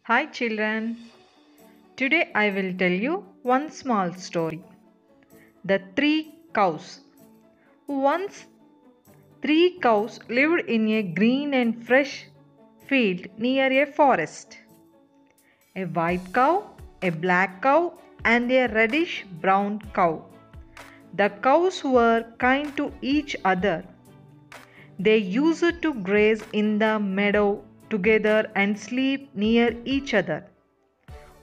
Hi children, today I will tell you one small story. The three cows. Once three cows lived in a green and fresh field near a forest. A white cow, a black cow and a reddish brown cow. The cows were kind to each other. They used to graze in the meadow together and sleep near each other.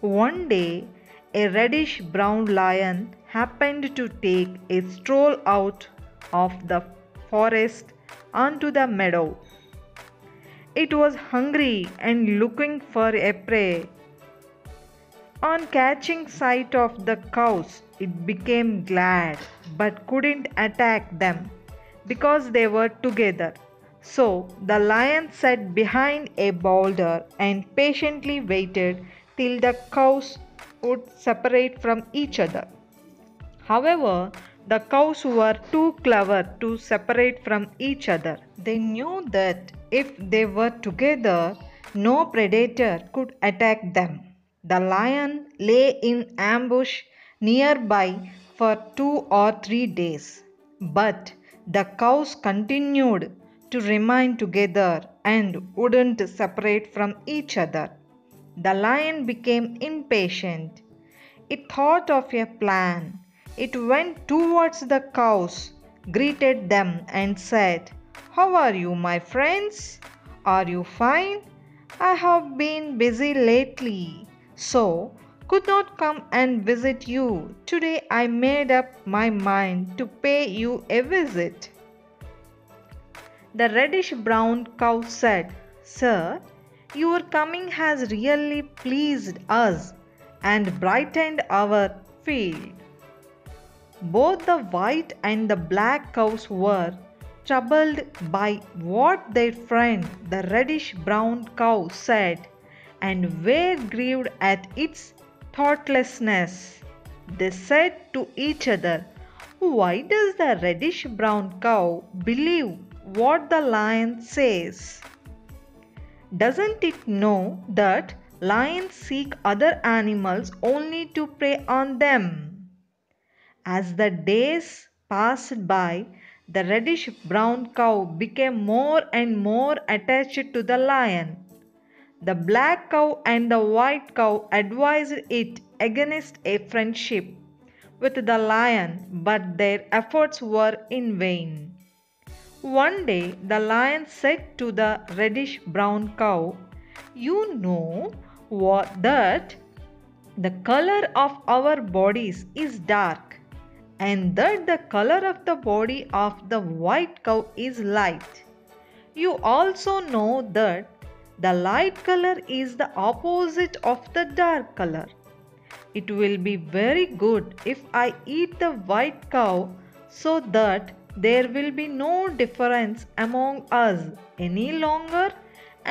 One day, a reddish brown lion happened to take a stroll out of the forest onto the meadow. It was hungry and looking for a prey. On catching sight of the cows, it became glad but couldn't attack them because they were together. So the lion sat behind a boulder and patiently waited till the cows would separate from each other. However, the cows were too clever to separate from each other. They knew that if they were together, no predator could attack them. The lion lay in ambush nearby for 2 or 3 days. But the cows continued to remain together and wouldn't separate from each other. The lion became impatient. It thought of a plan. It went towards the cows, greeted them, and said, "How are you, my friends? Are you fine? I have been busy lately, so could not come and visit you. Today I made up my mind to pay you a visit." The reddish brown cow said, "Sir, your coming has really pleased us and brightened our field." Both the white and the black cows were troubled by what their friend the reddish brown cow said and were grieved at its thoughtlessness. They said to each other, "Why does the reddish brown cow believe what the lion says? Doesn't it know that lions seek other animals only to prey on them?" As the days passed by, the reddish brown cow became more and more attached to the lion. The black cow and the white cow advised it against a friendship with the lion, but their efforts were in vain. One day the lion said to the reddish brown cow, "You know that the color of our bodies is dark, and that the color of the body of the white cow is light. You also know that the light color is the opposite of the dark color. It will be very good if I eat the white cow so that there will be no difference among us any longer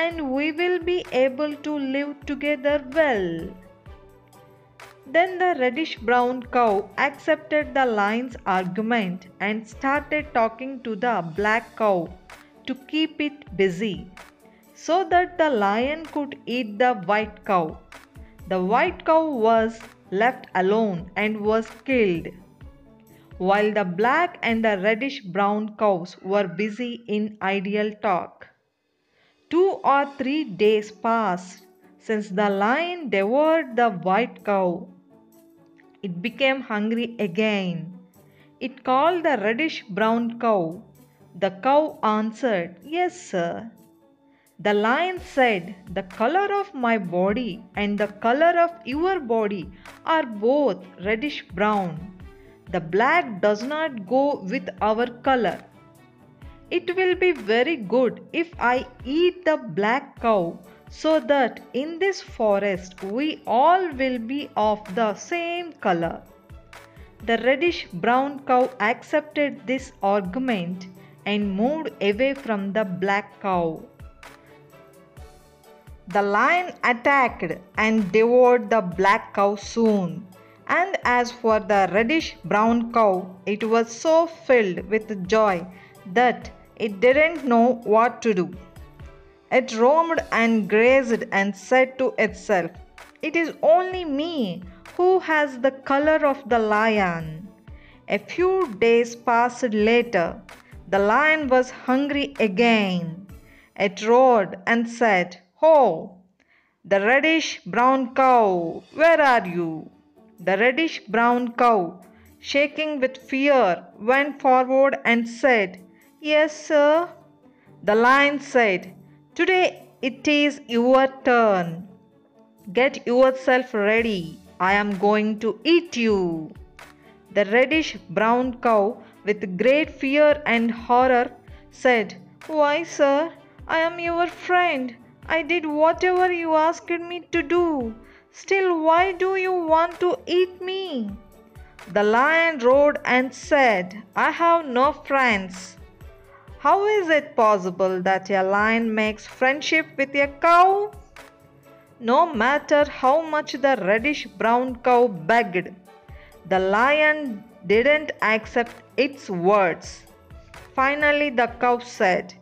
and we will be able to live together well." Then the reddish brown cow accepted the lion's argument and started talking to the black cow to keep it busy so that the lion could eat the white cow. The white cow was left alone and was killed, while the black and the reddish brown cows were busy in idle talk. 2 or 3 days passed since the lion devoured the white cow. It became hungry again. It called the reddish brown cow. The cow answered, "Yes, sir." The lion said, "The color of my body and the color of your body are both reddish brown. The black does not go with our color. It will be very good if I eat the black cow so that in this forest we all will be of the same color." The reddish brown cow accepted this argument and moved away from the black cow. The lion attacked and devoured the black cow soon. And as for the reddish brown cow, it was so filled with joy that it didn't know what to do. It roamed and grazed and said to itself, "It is only me who has the color of the lion." A few days passed later. The lion was hungry again. It roared and said, "Ho! The reddish brown cow, where are you?" The reddish brown cow, shaking with fear, went forward and said, "Yes, sir." The lion said, "Today it is your turn. Get yourself ready. I am going to eat you." The reddish brown cow, with great fear and horror, said, "Why, sir, I am your friend. I did whatever you asked me to do. Still, why do you want to eat me?" The lion roared and said, "I have no friends." How is it possible that a lion makes friendship with a cow? No matter how much the reddish brown cow begged, the lion didn't accept its words. Finally, the cow said,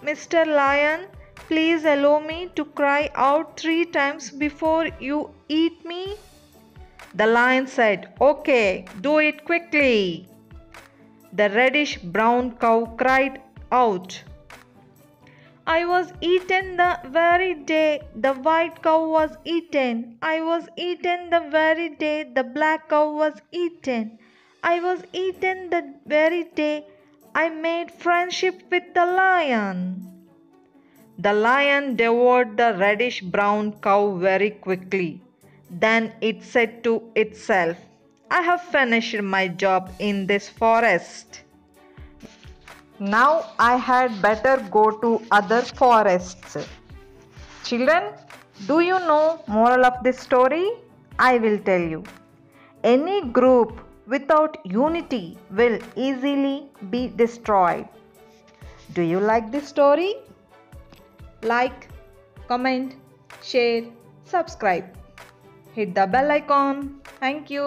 "Mr. Lion, please allow me to cry out 3 times before you eat me." The lion said, "Okay, do it quickly." The reddish brown cow cried out, "I was eaten the very day the white cow was eaten. I was eaten the very day the black cow was eaten. I was eaten the very day I made friendship with the lion." The lion devoured the reddish brown cow very quickly. Then it said to itself, "I have finished my job in this forest. Now I had better go to other forests." Children, do you know moral of this story? I will tell you. Any group without unity will easily be destroyed. Do you like this story? Like, comment, share, subscribe. Hit the bell icon. Thank you.